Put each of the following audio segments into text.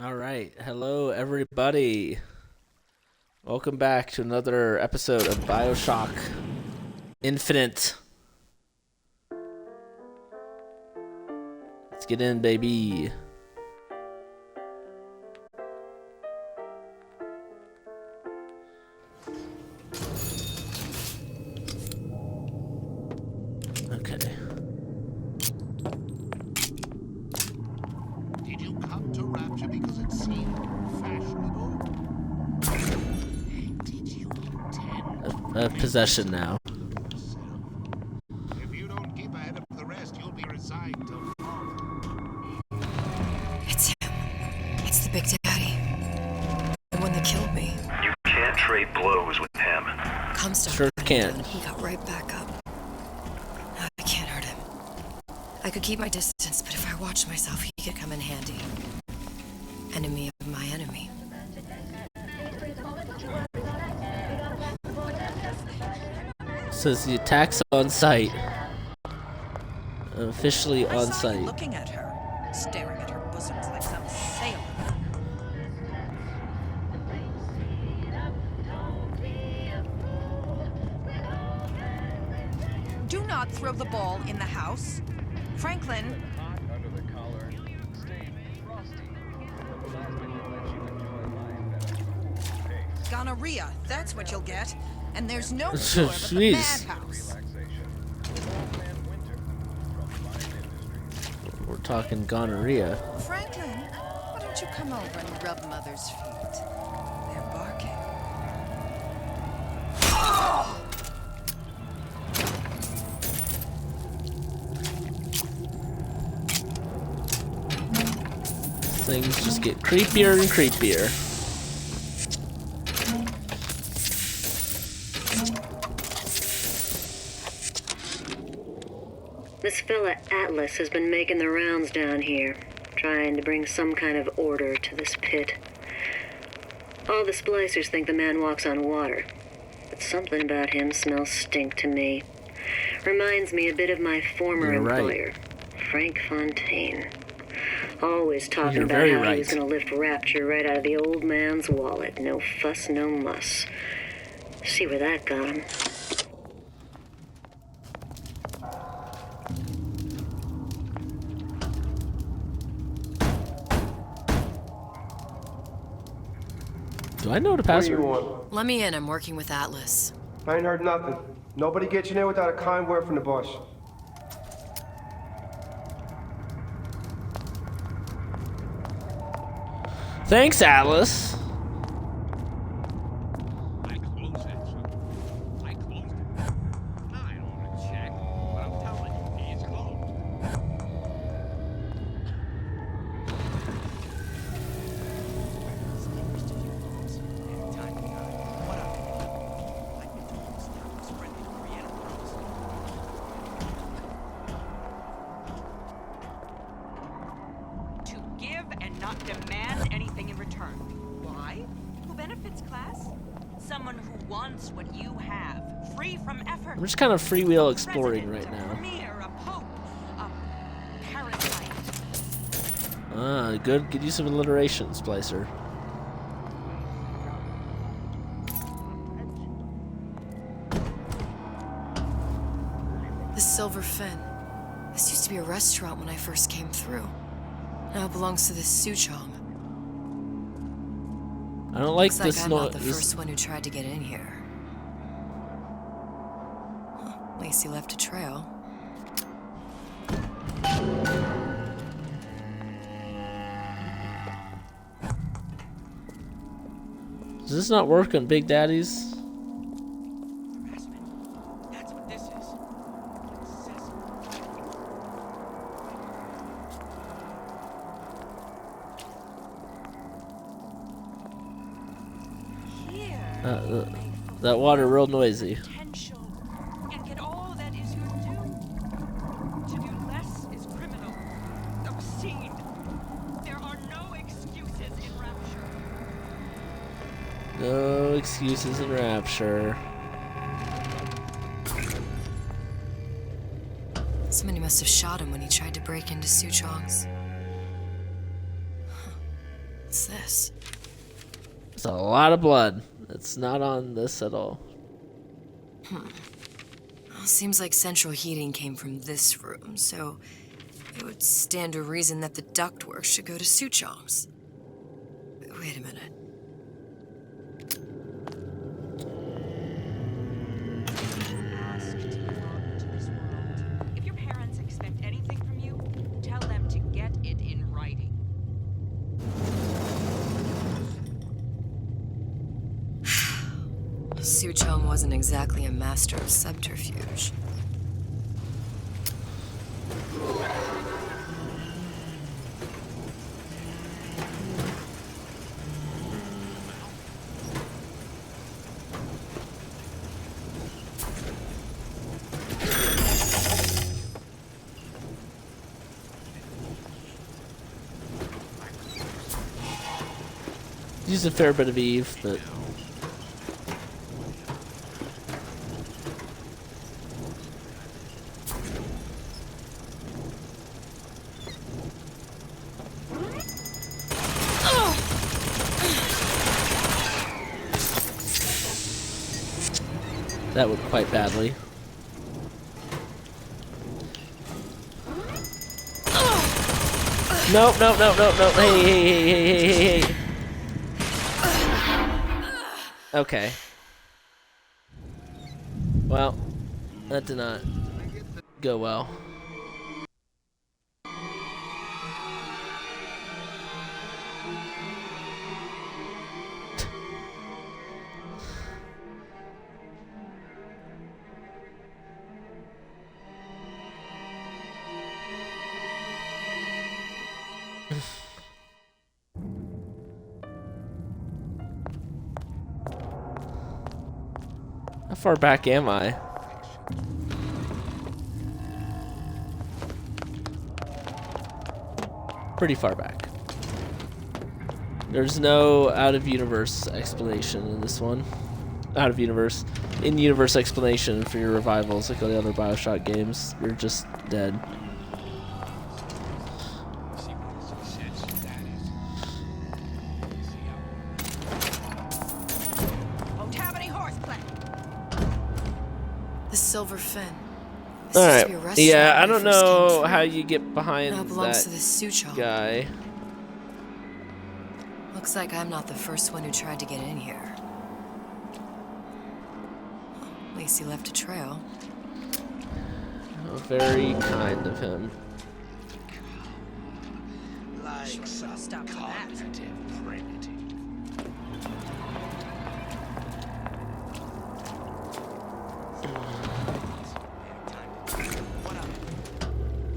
All right. Hello, everybody. Welcome back to another episode of BioShock Infinite. Let's get in, baby. Okay. Did you come to Rapture because it seemed fashionable? Did you intend Possession now. If you don't keep ahead of the rest, you'll be resigned to follow. It's him. It's the Big Daddy. The one that killed me. You can't trade blows with him. Comstock Sure put him can't. down, he got right back up. I can't hurt him. I could keep my distance, but if I watched myself, he could come in handy. Enemy of my enemy. Says the attack's on site. Officially I on saw you site. looking at her, staring at her bosoms like some sailor. Do not throw the ball in the house. Franklin, gonorrhea, that's what you'll get. And there's no cure but the Jeez. madhouse. We're talking gonorrhea. Franklin, why don't you come over and rub Mother's feet? They're barking. Things just get creepier and creepier. This fella Atlas has been making the rounds down here, trying to bring some kind of order to this pit. All the splicers think the man walks on water, but something about him smells stink to me. Reminds me a bit of my former You're right. employer, Frank Fontaine. Always talking You're about very how right. he was going to lift Rapture right out of the old man's wallet. No fuss, no muss. See where that got him. Do I know the What do password? you want? Let me in, I'm working with Atlas. I ain't heard nothing. Nobody gets you in without a kind word from the boss. Thanks, Atlas. I closed it. I closed it. I don't want to check, but I'm telling you, it's closed. To give and not demand anything in return. Why? Who benefits, class? Someone who wants what you have, free from effort. I'm just kind of freewheel exploring President, right a now. premier, a pope, a parasite. Ah, good use of alliteration, Splicer. The Silver Fin. This used to be a restaurant when I first came through. Now it belongs to this Suchong. I don't like Looks this like I'm not the noise. first one who tried to get in here. Huh, Lacey left a trail. Does this not work on Big Daddies? Harassment. That's what this is. Here. That water real noisy. Potential. And get all that is your due. To do less is criminal. Obscene. There are no excuses in Rapture. No excuses in Rapture. Somebody must have shot him when he tried to break into Suchong's. Huh. What's this? It's a lot of blood. It's not on this at all. Well, seems like central heating came from this room, so it would stand to reason that the ductwork should go to Suchong's. Wait a minute. Asked to go out into this world. If your parents expect anything from you, tell them to get it in writing. Suchong wasn't exactly a master of subterfuge. Used a fair bit of Eve, but that went quite badly. Nope, nope, nope, nope, nope. Hey, hey, hey, hey, hey, hey, hey. Okay. Well, that did not go well. How far back am I? Pretty far back. There's no out-of-universe explanation in this one. Out-of-universe. In-universe explanation for your revivals like all the other BioShock games. You're just dead. Won't have any horseplay. The silver fin. All right. Yeah, I don't know how you get behind Now belongs to that this Suchong guy. Looks like I'm not the first one who tried to get in here. Well, at least he left a trail. Oh, very kind of him. Like some Stop that. cognitive primitive.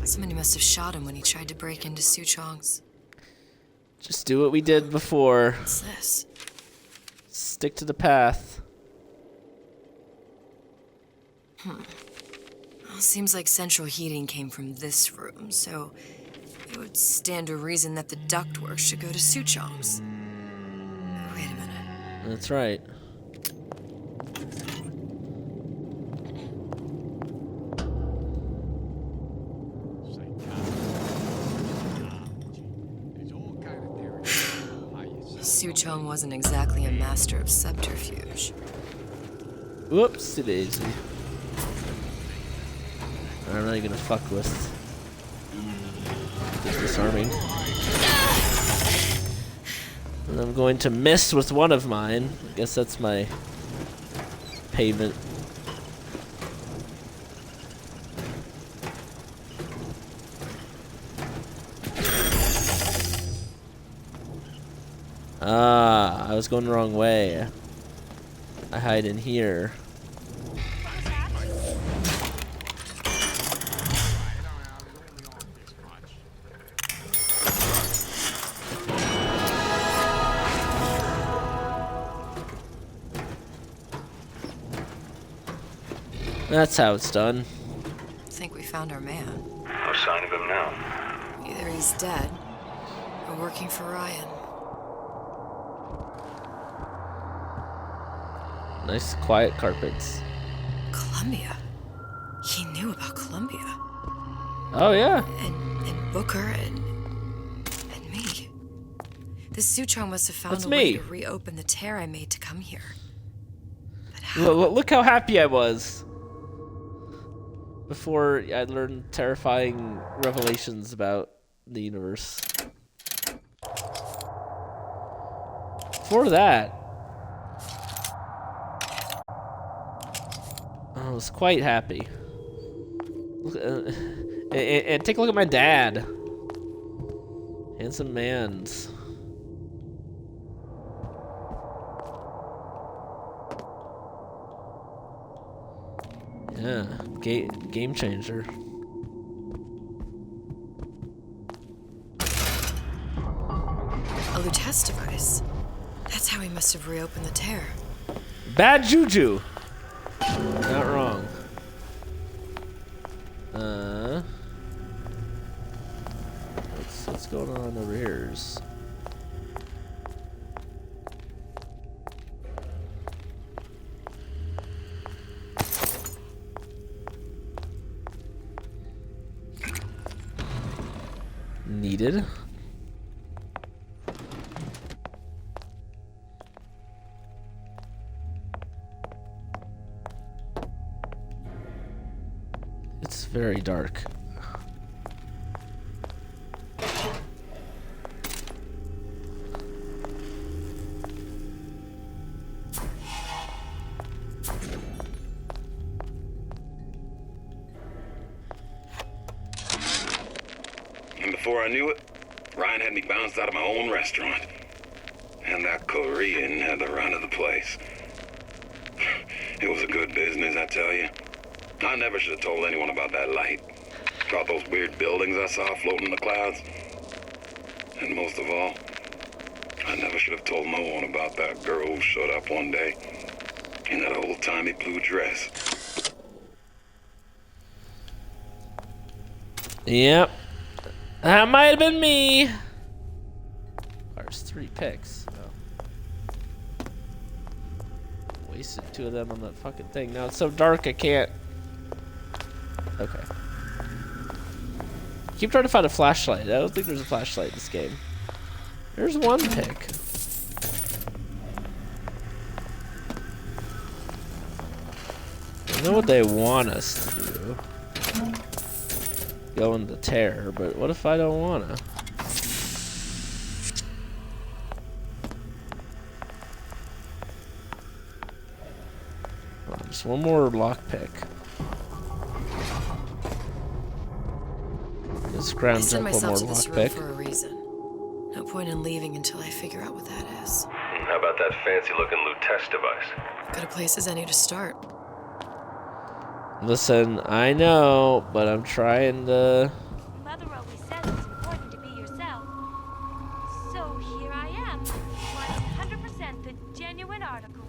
Somebody must have shot him when he tried to break into Suchong's. Just do what we did before. What's this? Stick to the path. Well, seems like central heating came from this room, so it would stand to reason that the ductwork should go to Suchong's. Wait a minute. That's right. Suchong wasn't exactly a master of subterfuge. Whoops, daisy. I'm not even gonna fuck with this disarming. And I'm going to miss with one of mine. I guess that's my payment. Ah, I was going the wrong way. I hide in here. That's how it's done. I think we found our man. No sign of him now. Either he's dead or working for Ryan. Nice quiet carpets. Columbia. He knew about Columbia. Oh yeah. And Booker and me. This Suchong must have found That's a way me. to reopen the tear I made to come here. But how? Look how happy I was before I learned terrifying revelations about the universe. Before that, I was quite happy. And take a look at my dad. Handsome man's. Yeah, game changer. A Lutece device. That's how he must have reopened the tear. Bad juju. Not wrong. What's going on over here? Needed. It's very dark. And before I knew it, Ryan had me bounced out of my own restaurant. And that Korean had the run of the place. It was a good business, I tell you. I never should have told anyone about that light. About those weird buildings I saw floating in the clouds. And most of all, I never should have told no one about that girl who showed up one day in that old-timey blue dress. Yep. That might have been me. There's 3 picks. Oh. Wasted 2 of them on that fucking thing. Now it's so dark I can't. Okay. Keep trying to find a flashlight. I don't think there's a flashlight in this game. There's 1 pick. I know what they want us to do. Go in the tear, but what if I don't wanna? Oh, just 1 more lockpick. Let's I scrounge sent up 1 more myself to this room lockpick. for a reason. No point in leaving until I figure out what that is. How about that fancy-looking Lutece device? Good a place as any to start. Listen, I know, but I'm trying to. Mother always says it's important to be yourself. So here I am, 100% the genuine article.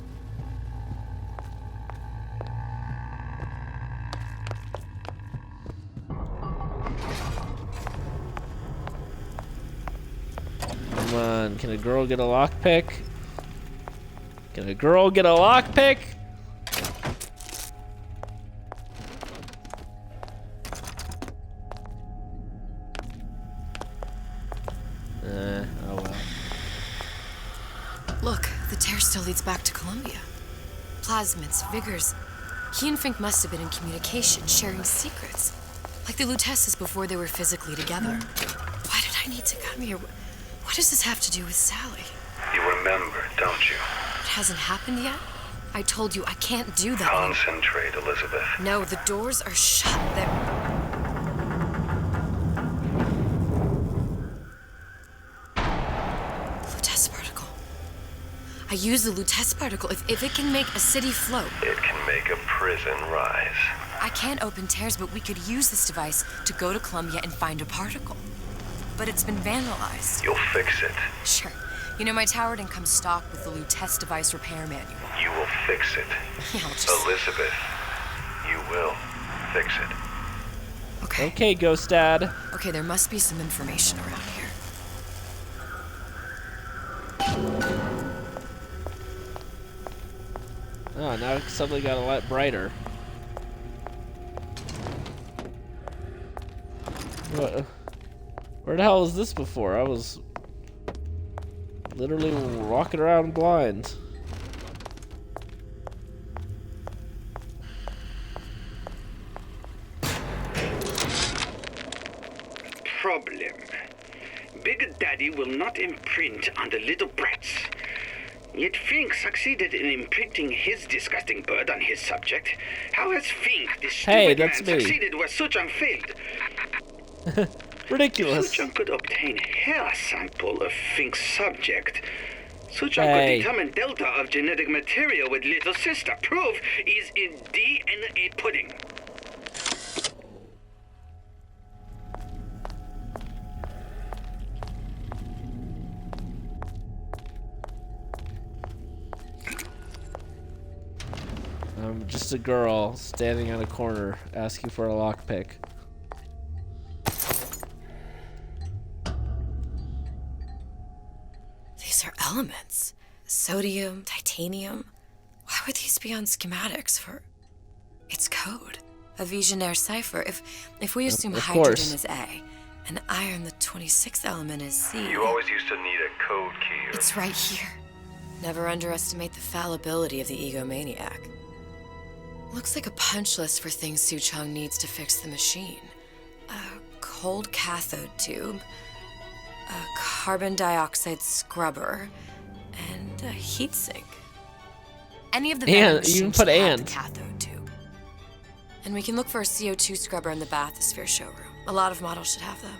Come on, can a girl get a lockpick? Can a girl get a lockpick? Oh well. Look, the tear still leads back to Columbia. Plasmids, Vigors. He and Fink must have been in communication, sharing secrets. Like the Luteces before they were physically together. Why did I need to come here? What does this have to do with Sally? You remember, don't you? It hasn't happened yet? I told you I can't do that. Concentrate, Elizabeth. No, the doors are shut. They're... Lutece particle. I use the Lutece particle. If it can make a city float. It can make a prison rise. I can't open tears, but we could use this device to go to Columbia and find a particle. But it's been vandalized. You'll fix it. Sure. You know, my tower didn't come stocked with the Lutece device repair manual. You will fix it. Yeah, I'll just... Elizabeth, you will fix it. Okay. Okay, Ghost Dad. Okay, there must be some information around here. Oh, now it suddenly got a lot brighter. What? Where the hell was this before? I was Literally walking around blind. Problem. Big Daddy will not imprint on the little brats. Yet Fink succeeded in imprinting his disgusting bird on his subject. How has Fink, this stupid man, succeeded where Suchong failed? Ridiculous. Suchong could obtain hair sample of Fink's subject. Suchong could determine delta of genetic material with little sister. Proof is in DNA pudding. I'm just a girl standing on a corner asking for a lockpick. These are elements. Sodium, titanium. Why would these be on schematics for... It's code. A Visionaire cipher. If we assume hydrogen is A, and iron, the 26th element, is C... You always used to need a code key. It's right here. Never underestimate the fallibility of the egomaniac. Looks like a punch list for things Suchong needs to fix the machine. A cold cathode tube, a carbon dioxide scrubber, and a heatsink. Any of the vending machines should have the cathode tube. And we can look for a CO2 scrubber in the bathysphere showroom. A lot of models should have them.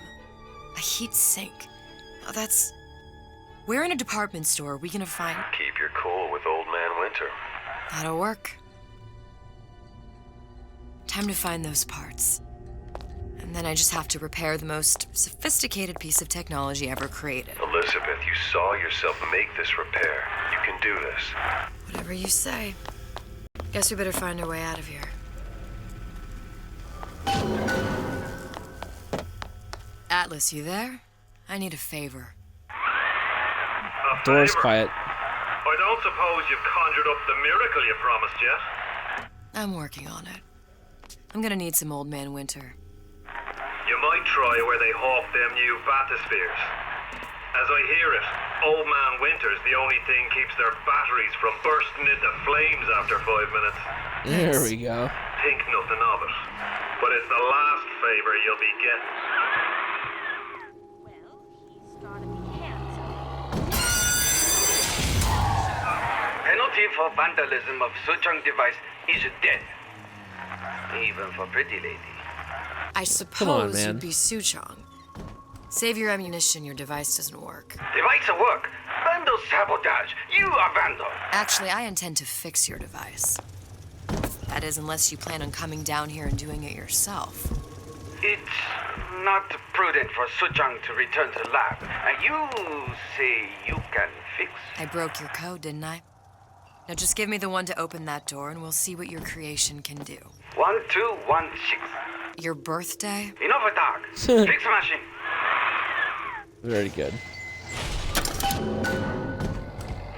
A heatsink. Oh, that's... Where in a department store are we gonna find... Keep your cool with Old Man Winter. That'll work. Time to find those parts. And then I just have to repair the most sophisticated piece of technology ever created. Elizabeth, you saw yourself make this repair. You can do this. Whatever you say. Guess we better find our way out of here. Atlas, you there? I need a favor. Door's quiet. I don't suppose you've conjured up the miracle you promised yet? I'm working on it. I'm gonna need some Old Man Winter. You might try where they hawk them new bathyspheres. As I hear it, Old Man Winter's the only thing keeps their batteries from bursting into flames after 5 minutes. There we go. Think nothing of it. But it's the last favor you'll be getting. Well, he's gotta be handsome. Penalty for vandalism of Suchong device is death. Even for pretty lady. I suppose you'd be Suchong. Save your ammunition, your device doesn't work. Device at work. Vandal sabotage. You are vandal. Actually, I intend to fix your device. That is, unless you plan on coming down here and doing it yourself. It's not prudent for Suchong to return to the lab. And you say you can fix? I broke your code, didn't I? Now just give me the one to open that door and we'll see what your creation can do. 1216. Your birthday? Enough of talk. Fix the machine. Very good.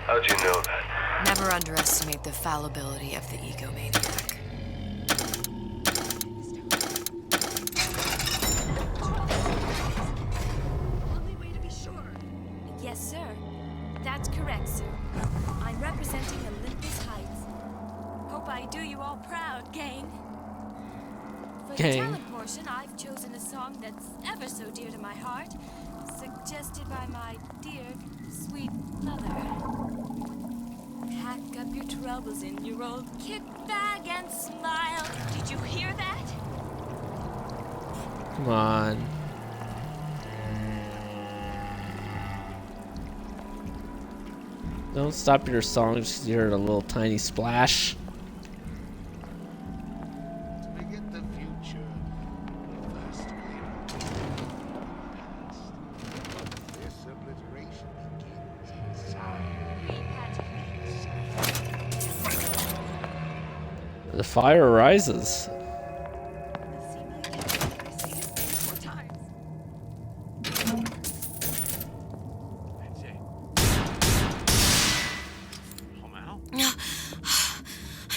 How'd you know that? Never underestimate the fallibility of the egomaniac. Only way to be sure. Yes, sir. That's correct, sir. I'm representing Olympus Heights. Hope I do you all proud, gang. For the talent portion, I've chosen a song that's ever so dear to my heart, suggested by my dear, sweet mother. Pack up your troubles in your old kit bag and smile. Did you hear that? Come on. Don't stop your song just 'cause you heard a little tiny splash. The fire rises.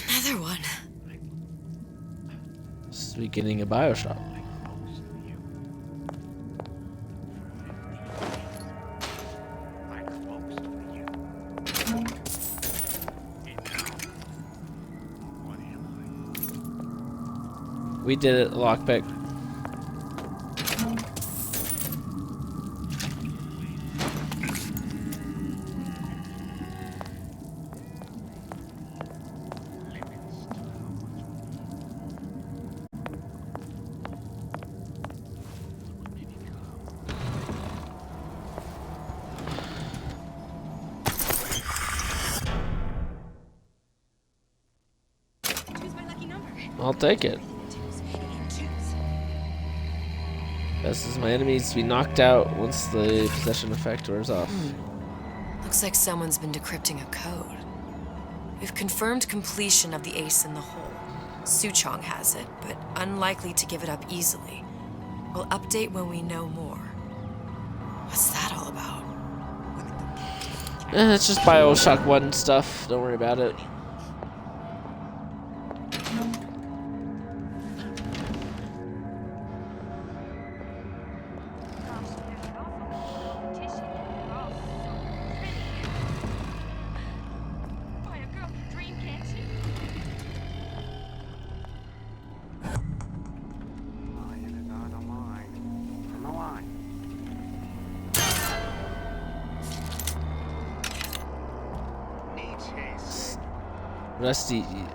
Another one. This is the beginning of BioShock. We did it, lockpick. I'll take it. Best is my enemies to be knocked out once the possession effect wears off. Looks like someone's been decrypting a code. We've confirmed completion of the ace in the hole. Suchong has it, but unlikely to give it up easily. We'll update when we know more. What's that all about? It's just BioShock 1 stuff. Don't worry about it.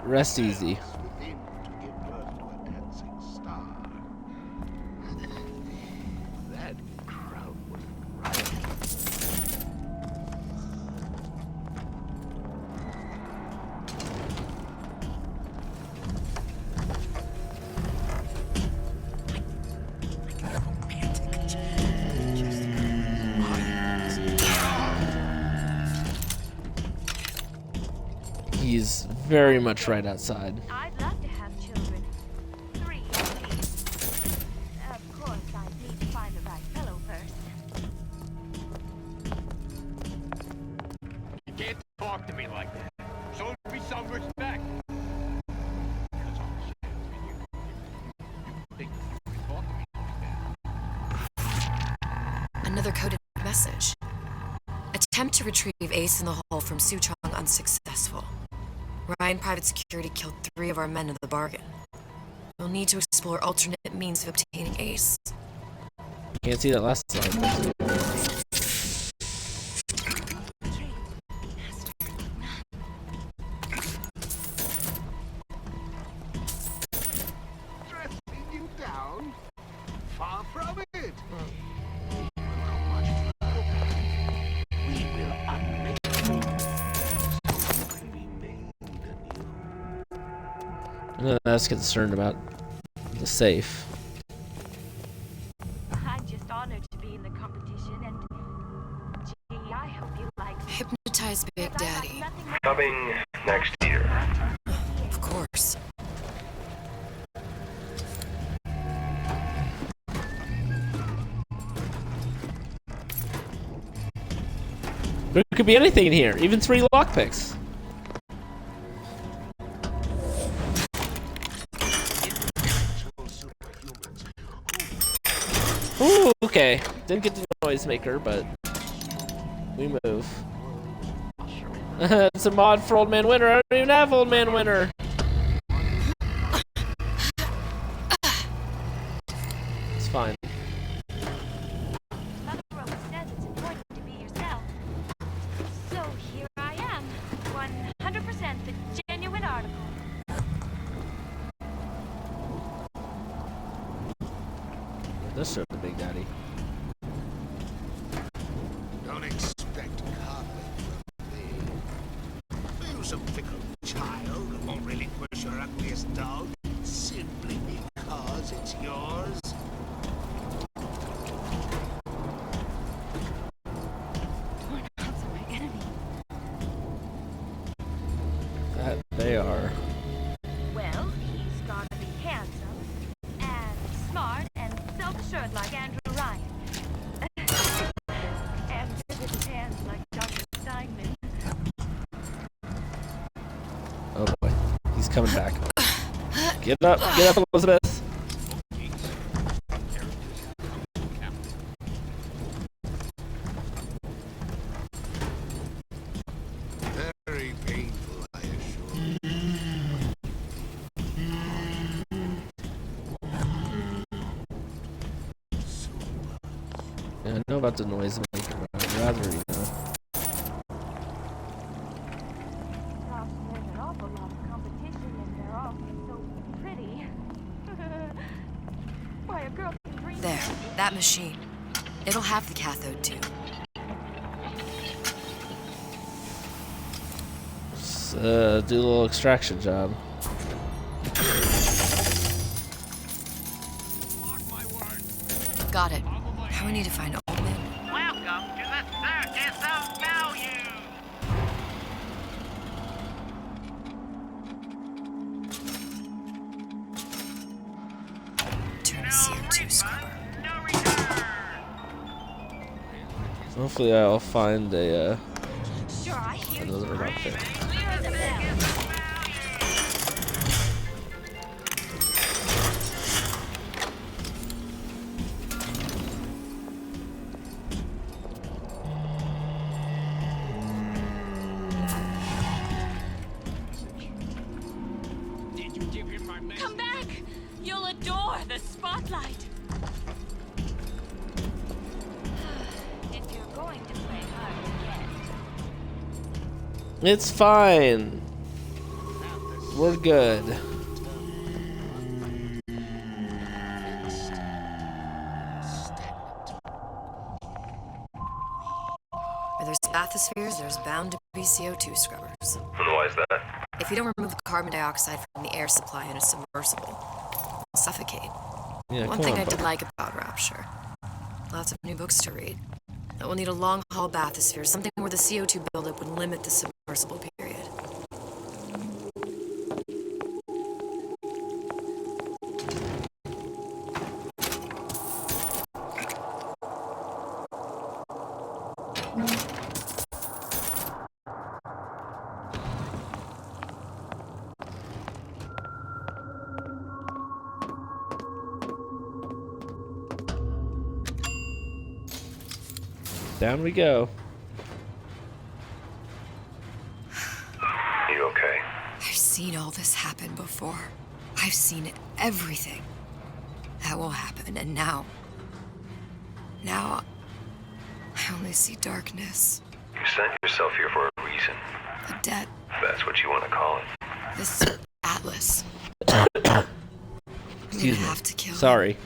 Rest easy. He's very much right outside. I'd love to have children. 3 at least. Of course, I'd need to find the right fellow first. You can't talk to me like that. Show me some respect. Because I'm a salesman. You think you can talk to me like that? Another coded message. Attempt to retrieve Ace in the hole from Suchong unsuccessful. Ryan Private Security killed 3 of our men in the bargain. We'll need to explore alternate means of obtaining Ace. Can't see that last slide. Dressing you down? Far from it. We will unmake you. So can be made anew. I'm not as concerned about the safe. I'm just honored to be in the competition, and gee, I hope you like me. Hypnotize Big Daddy. Coming next year. Of course. There could be anything in here, even 3 lockpicks. Ooh, okay. Didn't get the noisemaker, but we move. It's a mod for Old Man Winter. I don't even have Old Man Winter. It's fine. Mother Rose says it's important to be yourself. So here I am, 100% the genuine article. This showed the Big Daddy. Don't expect carpet from me. Are you some fickle child who won't relinquish your ugliest dog simply because it's yours? Doorknobs are my enemy. That they are. Well, he's gotta be handsome, and smart, and self-assured like Andrew Ryan. And with his hands like Dr. Steinman. Oh boy, he's coming back. Get up, Elizabeth. Very painful, I assure you. Yeah, I know about the noise maker, but I'd rather, you know. Gosh, there's an awful lot of competition and they're all so pretty. Why, a girl can dream. There, that machine. It'll have the cathode too. Just, do a little extraction job. Got it. Now we need to find old man. Welcome to the Circus of Value! Turn a CO2 scrubber. No return! Hopefully I'll find a, Sure, I hear you. another Rapture. Clear as a bell. Did you give him my message? Come back! You'll adore the spotlight. If you're going to play hard to get. It's fine. We're good. Where there's bathyspheres, there's bound to be CO2 scrubbers. And why is that? If you don't remove the carbon dioxide from the air supply in a submersible, you'll suffocate. Yeah, One come thing on, I did bud. like about Rapture. Lots of new books to read. We'll need a long-haul bathysphere, something where the CO2 buildup would limit the submersible period. Down we go. You okay? I've seen all this happen before. I've seen everything. That will happen, and now... Now... I only see darkness. You sent yourself here for a reason. A debt. If that's what you want to call it. This Atlas. I'm gonna Excuse me. have to kill him. Sorry.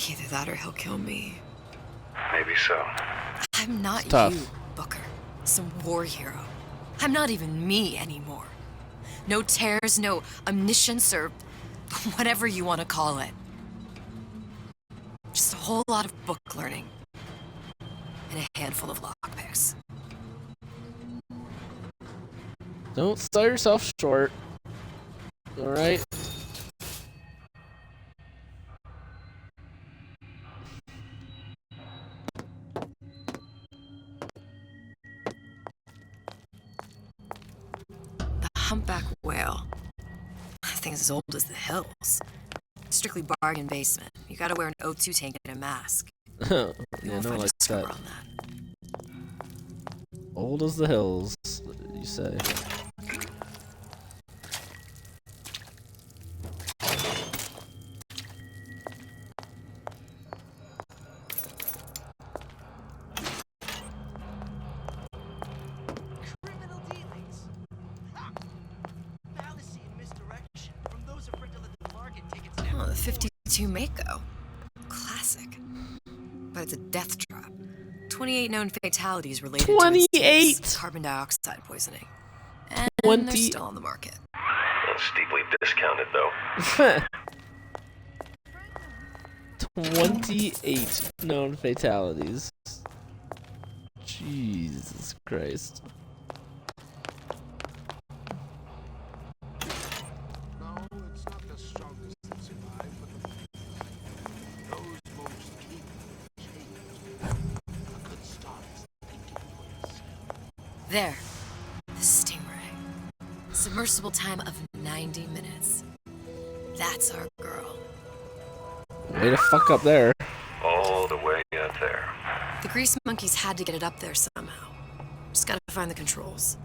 Either that or he'll kill me. Maybe so. I'm not It's tough. you, Booker. Some war hero. I'm not even me anymore. No tears, no omniscience, or whatever you want to call it. Just a whole lot of book learning. And a handful of lockpicks. Don't sell yourself short. Alright? The humpback whale. That thing's as old as the hills. Strictly bargain basement. You gotta wear an O2 tank and a mask. You Yeah, won't no find like a scrubber that. on that. Old as the hills, you say. Criminal dealings. Ha! Fallacy and misdirection from those afraid to let the market take its Oh, the 52 Mako. Classic. But it's a death trap. 28 known fatalities related to its 28? use, carbon dioxide poisoning. And 20 they're still on the market. Well, steeply discounted, though. 28 known fatalities. Jesus Christ. No, it's not the strongest that survive, but those most capable change. A good start is thinking for yourself. There. The Stingray. Submersible time of 90 minutes. That's our girl. Way to fuck up there. All the way up there. The grease monkeys had to get it up there somehow. Just gotta find the controls.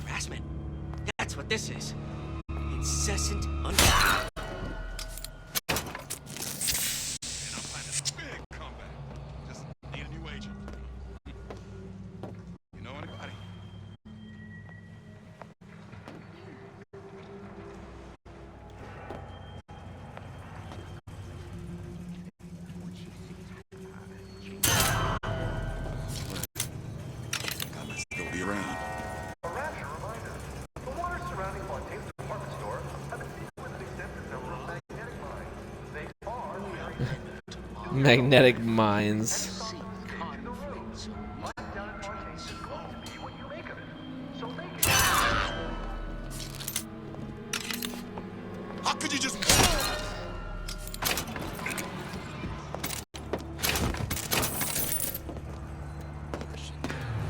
Harassment. That's what this is. Incessant And I'm planning a big comeback. Just around. A Rapture reminder. The waters surrounding Fontaine's department store have been sealed with an extensive number of magnetic mines. They are very Magnetic mines. Mine down in Fontaine is going to be what you make of it. So make it. How could you just...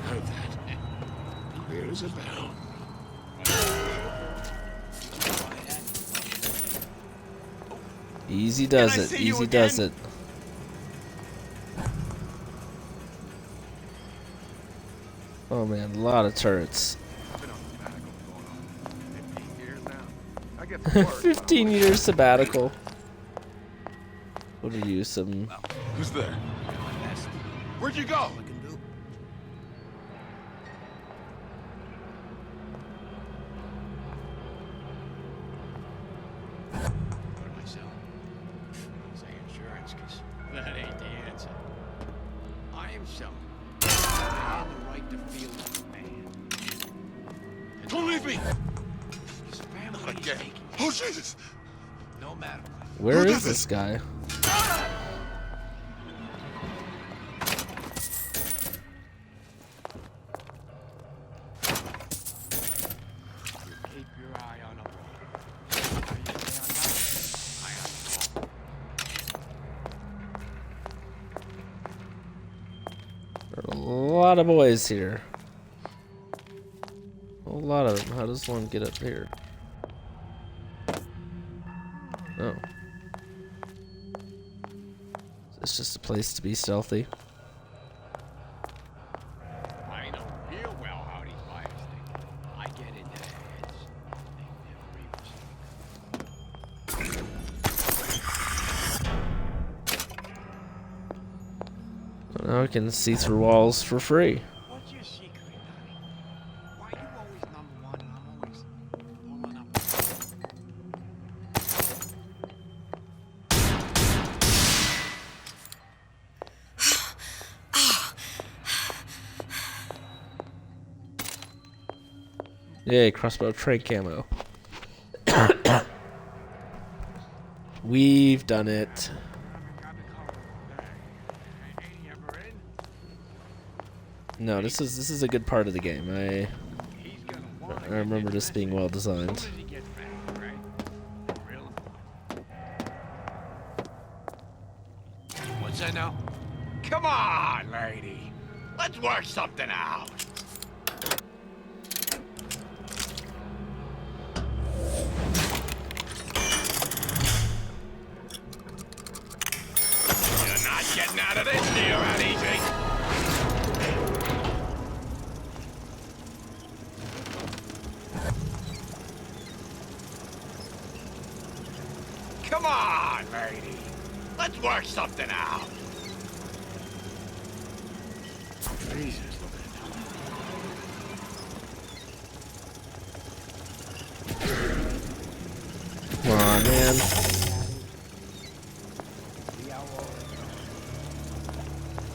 Heard that. Clear as a bell. Easy does it. Easy does it. Oh man, a lot of turrets. I've been on sabbatical going on 15 years now. I get the work, 15 years sabbatical. What are you, some... Who's there? Where'd you go? Say insurance, 'cause that ain't the answer. I am someone. I had the right to feel like a man. Don't leave me! His family Not is again. taking Oh, Jesus! no matter what. Where Who is does this guy? Keep your eye on a ball. I am. There are a lot of boys here. A lot of them. How does one get up here? Oh. It's just a place to be stealthy. I know real well how these buyers think. I get into their heads. They never even Now I can see through walls for free. What's your secret, honey? Why you always number one and I'm always pulling up? Yay, crossbow train camo. We've done it. No, this is a good part of the game. I remember this being well designed. What's that now? Come on, lady. Let's work something out. You're not getting out of this deal that easy. Come on, lady. Let's work something out. Jesus, look at that. Come on, man.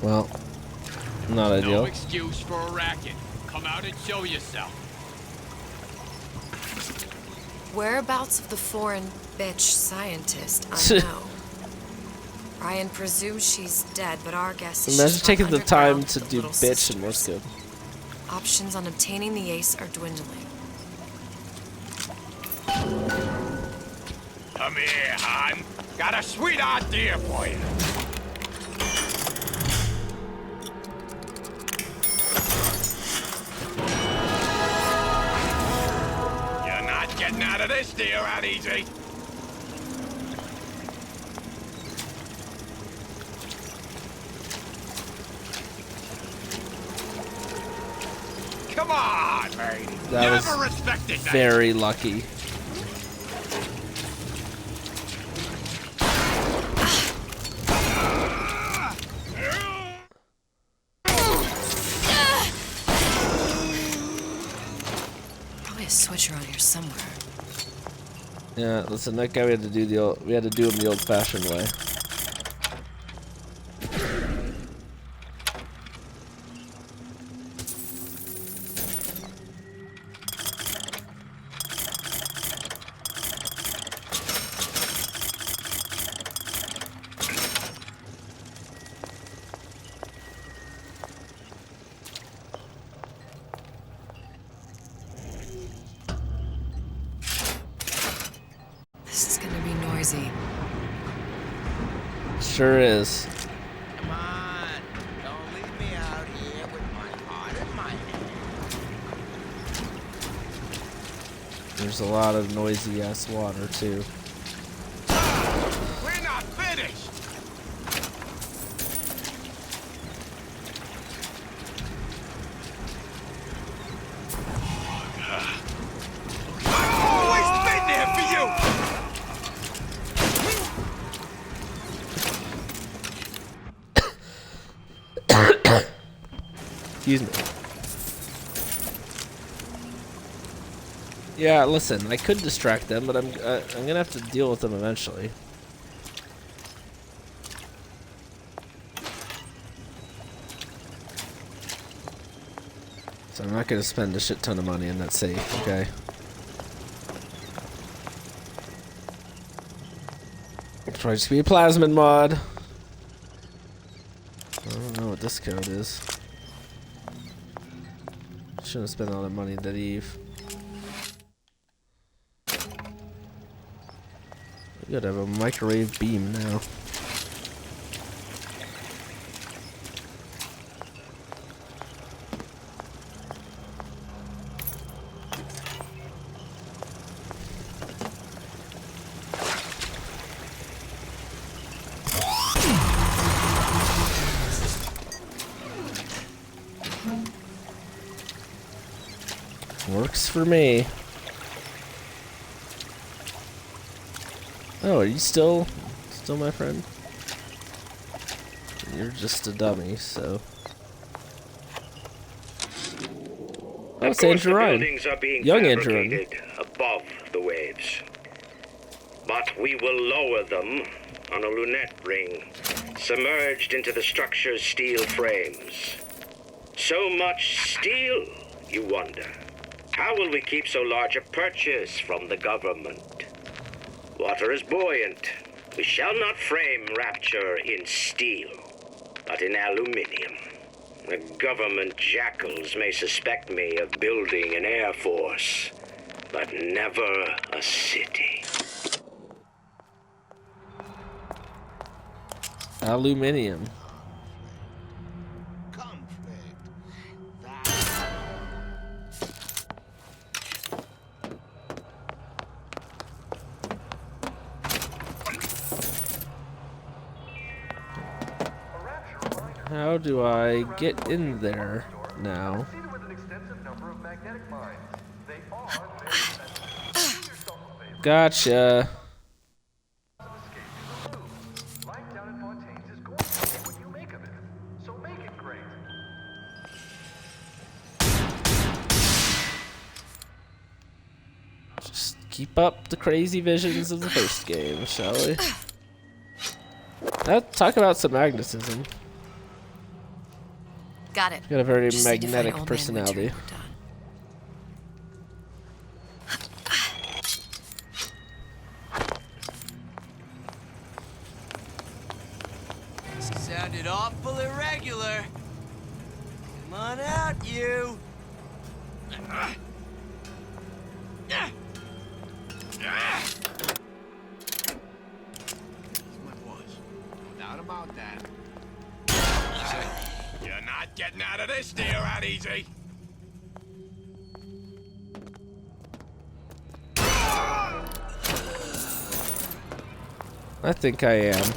Well, not No ideal. excuse for a racket. Come out and show yourself. Whereabouts of the foreign bitch scientist I know. Ryan presumes she's dead, but our guess is Imagine she's taking gone the time underground to with do little bitch and sisters. what's good. Options on obtaining the ace are dwindling. Come here, hon. Got a sweet idea for you. You're not getting out of this deal that easy. Come on, lady. That was Never respected that. very lucky. Probably a switch around here somewhere. Yeah, listen, that guy we had to do him the old-fashioned way. see. Sure is. Come on, don't leave me out here with my heart in my hand. There's a lot of noisy ass water too. We're not finished. I've always been there for you. Excuse me. Yeah, listen, I could distract them, but I'm gonna have to deal with them eventually. So I'm not gonna spend a shit ton of money on that safe, okay? It'll probably just be a plasmid mod. I don't know what this code is. Shouldn't have spent all that money that Eve. We gotta have a microwave beam now. Works for me. Oh, are you still my friend? You're just a dummy, so. Oh, it's Andrew Ryan. Buildings are being Young Andrew Ryan. fabricated above the waves. But we will lower them on a lunette ring, submerged into the structure's steel frames. So much steel, you wonder. How will we keep so large a purchase from the government? Water is buoyant. We shall not frame Rapture in steel, but in aluminium. The government jackals may suspect me of building an air force, but never a city. Aluminium. How do I get in there now? Gotcha. Just keep up the crazy visions of the first game, shall we? Now, talk about some magnetism. Got it. Got a very Just need to find magnetic Old Man personality. Winter and we're done. Sounded awful irregular. Come on out, you. No doubt about that. You're not getting out of this deal that easy. I think I am.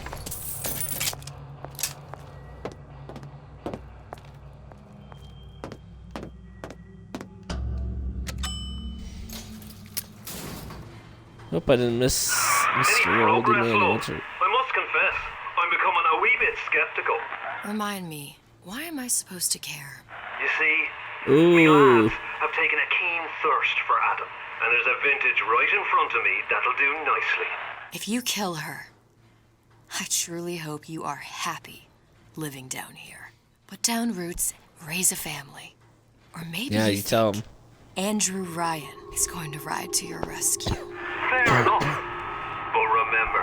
Hope I didn't miss Mr. Old Man Winter. I must confess, I'm becoming a wee bit skeptical. Remind me, why am I supposed to care? You see, Ooh. me lads have taken a keen thirst for Adam, and there's a vintage right in front of me that'll do nicely. If you kill her, I truly hope you are happy living down here. Put down roots, raise a family. Or maybe Yeah, you tell him. Andrew Ryan is going to ride to your rescue. Fair enough. But remember,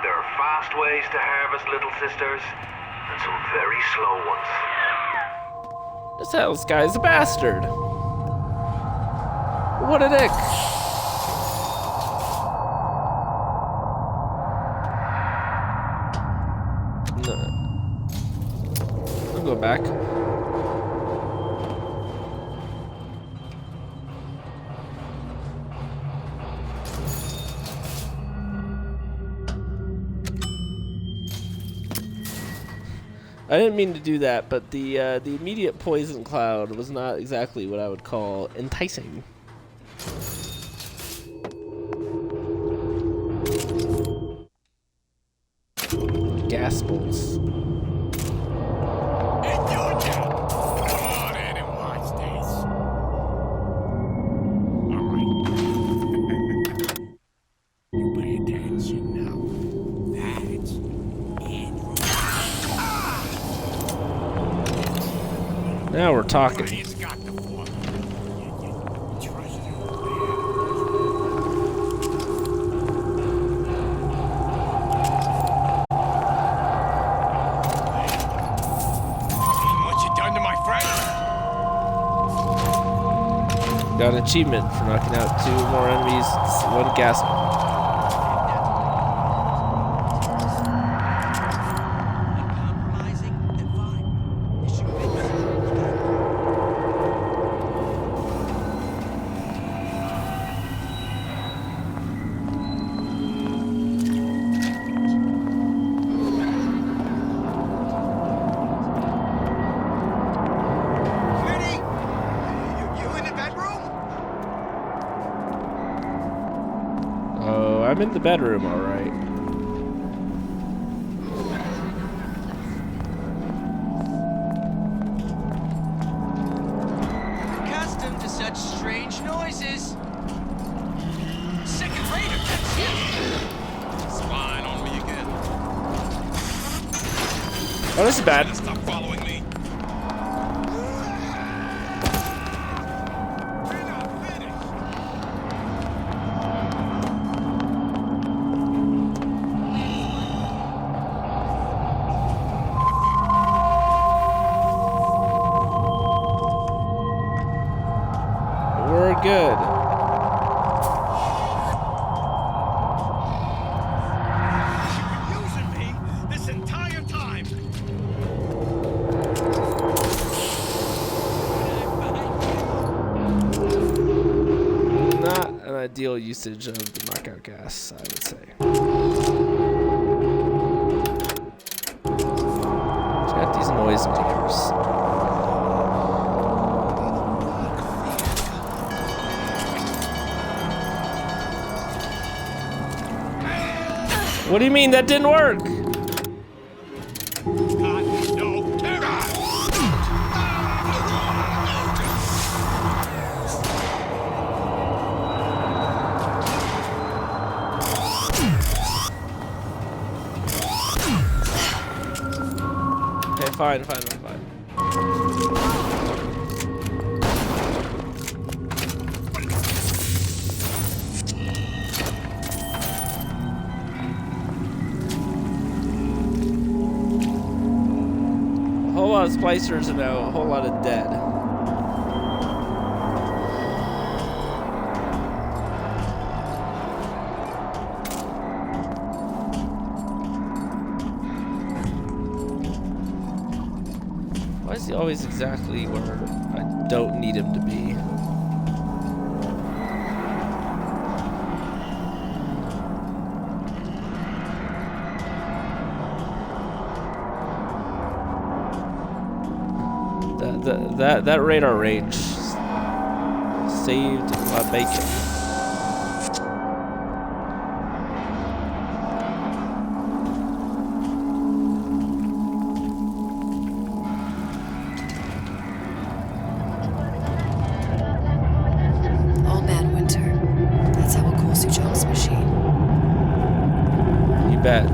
there are fast ways to harvest little sisters, and some very slow ones. This hell's guy's a bastard. What a dick. I'm going back. I didn't mean to do that, but the immediate poison cloud was not exactly what I would call enticing. Gas bolts. Now we're talking. Got an achievement for knocking out 2 more enemies, 1 gas. I'm in the bedroom, all right. Accustomed to such strange noises. Second rate attention. Spying on me again. Oh, this is bad. Stop following me. Good. You've been using me this entire time. Not an ideal usage of the knockout gas, I would say. It's got these noise makers. What do you mean that didn't work? God, no. Okay, fine. A whole lot of splicers and a whole lot of dead. Why is he always exactly where I don't need him to be? That radar range saved my bacon. Old Man Winter. That's how we'll call Suchong's machine. You bet.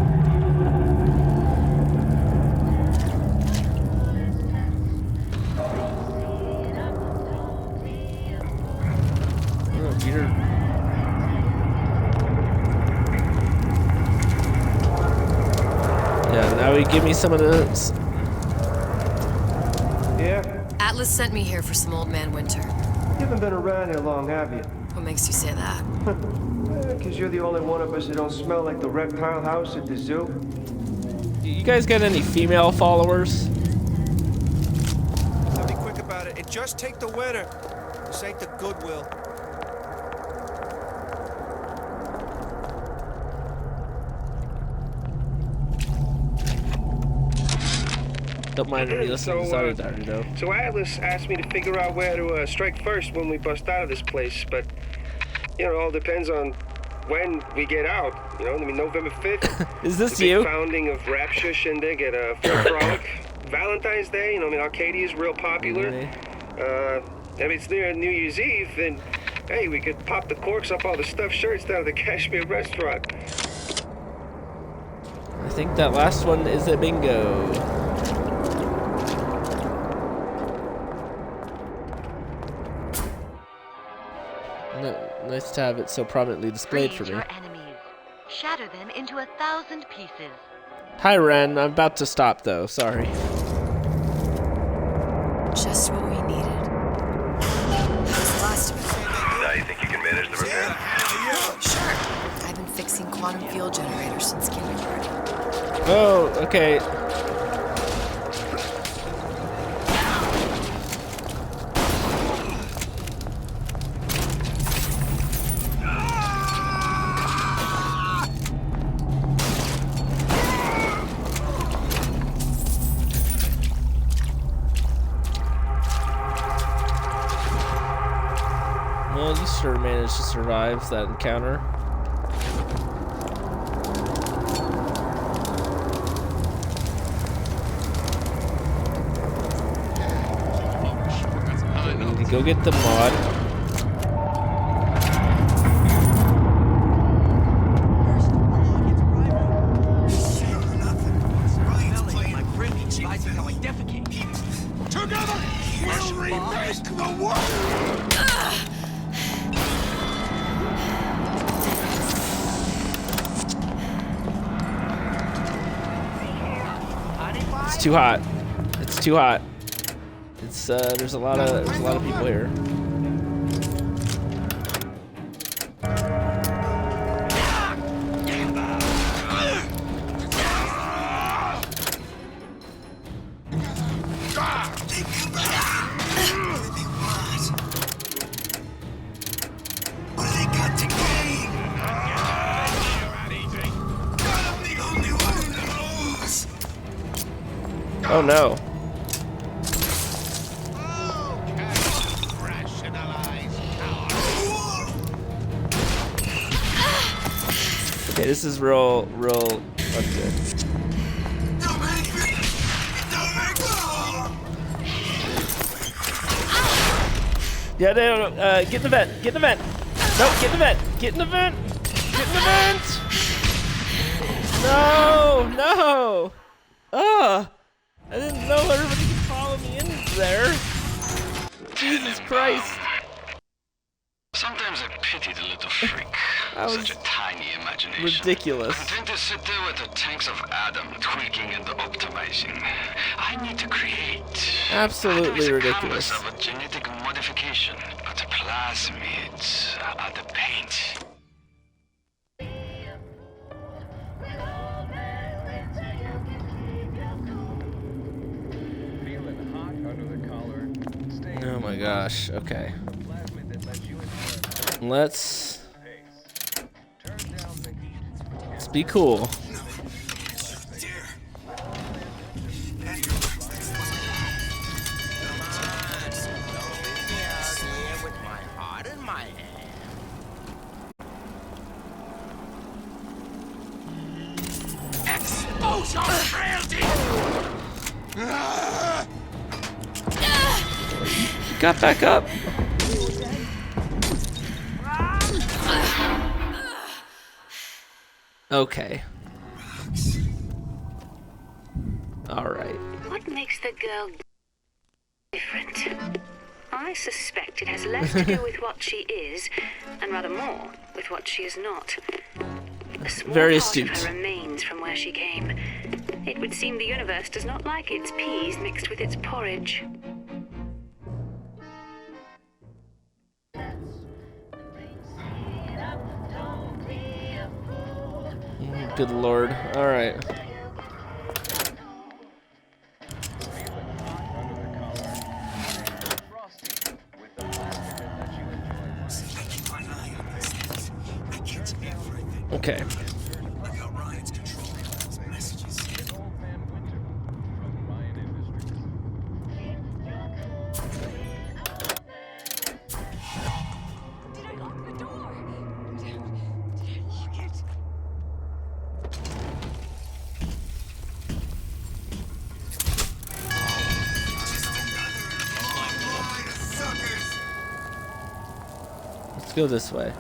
Yeah, now you give me some of this. Yeah? Atlas sent me here for some Old Man Winter. You haven't been around here long, have you? What makes you say that? Because you're the only one of us that don't smell like the reptile house at the zoo. You guys got any female followers? Just take the winner. This ain't the Goodwill. Don't mind me listening to Sorry Diary, though. So Atlas asked me to figure out where to strike first when we bust out of this place, but, you know, it all depends on when we get out. You know, I mean, November 5th. Is this the big you? Founding of Rapture shindig at Full Frolic. Valentine's Day, you know, I mean, Arcadia is real popular. If it's near New Year's Eve, then, hey, we could pop the corks up all the stuffed shirts down at the Kashmir restaurant. I think that last one is a bingo. No, nice to have it so prominently displayed for me. Your enemies. Shatter them into 1,000 pieces. Hi, Ren. I'm about to stop, though. Sorry. Just what we needed. How's the last of it? Now you think you can manage the repair? Sure. I've been fixing quantum field generators since kindergarten. Oh, okay. Well, you sure managed to survive that encounter. We need to go get the mod. Together, we'll remake the world! It's too hot. It's too hot. It's there's a lot of people here. Oh no. Okay, this is real ungood. Yeah, no, get in the vent, get in the vent. No, get in the vent, get in the vent, get in the vent. No, no. I didn't know everybody could follow me in there. Jesus Christ. Sometimes I pity the little freak. Such a tiny imagination. Ridiculous. Content to sit there with the tanks of Adam tweaking and optimizing. I need to create. Absolutely Adam is ridiculous. A canvas of a genetic modification, but the plasmids are the paint. Oh my gosh, okay. Let's be cool. Got back up. Okay. All right. What makes the girl different? I suspect it has less to do with what she is, and rather more with what she is not. A small Very part astute. of her remains from where she came. It would seem the universe does not like its peas mixed with its porridge. Good lord. All right. Okay. Let's go this way.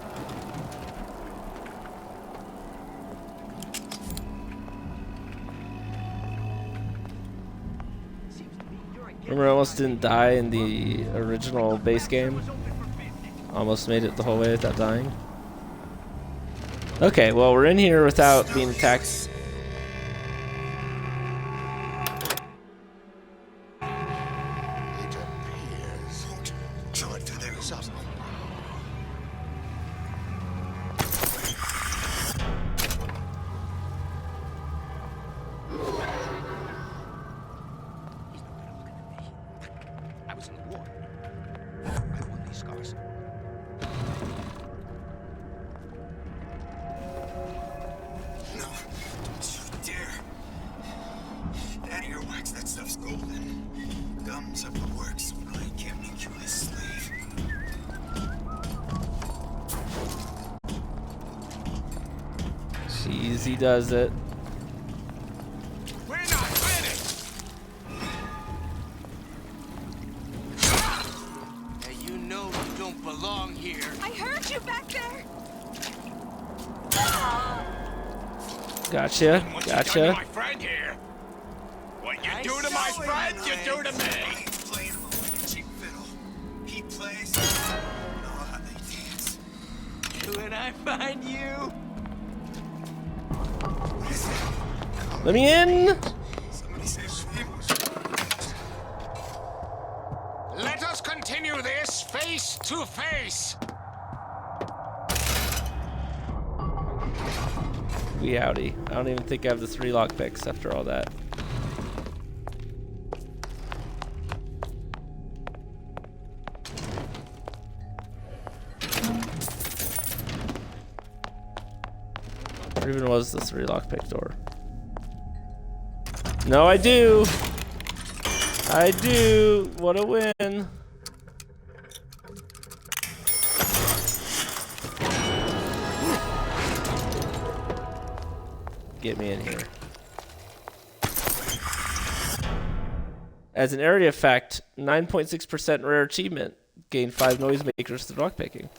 Remember, I almost didn't die in the original base game. Almost made it the whole way without dying. Okay, well, we're in here without being attacked. Easy does it. We're not finished. Hey, you know you don't belong here. I heard you back there. Gotcha. What you done to Gotcha. my friend here? What you do to my friend, you do to me. Playing him a cheap fiddle. He plays. Know how they dance. When I find you. Let me in. Let us continue this face to face. We outie. I don't even think I have the 3 lockpicks after all that. Or even was the 3 lockpick door? No, I do. I do. What a win. Get me in here. As an area effect, 9.6% rare achievement. Gain 5 noisemakers through lockpicking.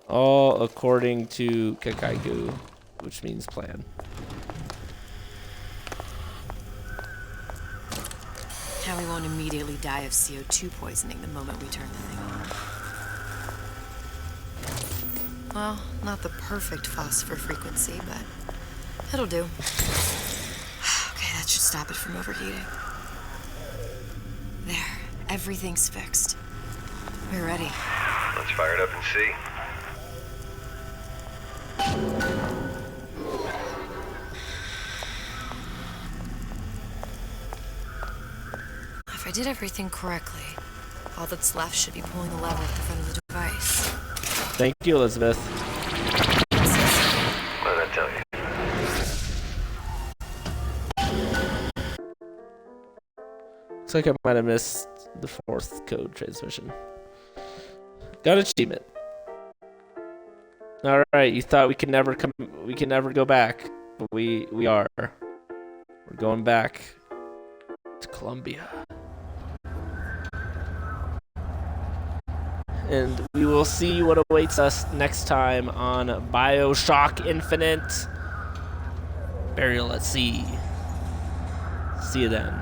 All according to Kakaigu, which means plan. Now we won't immediately die of CO2 poisoning the moment we turn the thing on. Well, not the perfect phosphor frequency, but it'll do. Okay, that should stop it from overheating. There, everything's fixed. We're ready. Let's fire it up and see. If I did everything correctly, all that's left should be pulling the lever at the front of the device. Thank you, Elizabeth. What did I tell you? Looks like I might have missed the 4th code transmission. Got an achievement. All right, you thought we could never go back, but we are. We're going back to Columbia. And we will see what awaits us next time on BioShock Infinite. Burial at Sea. See you then.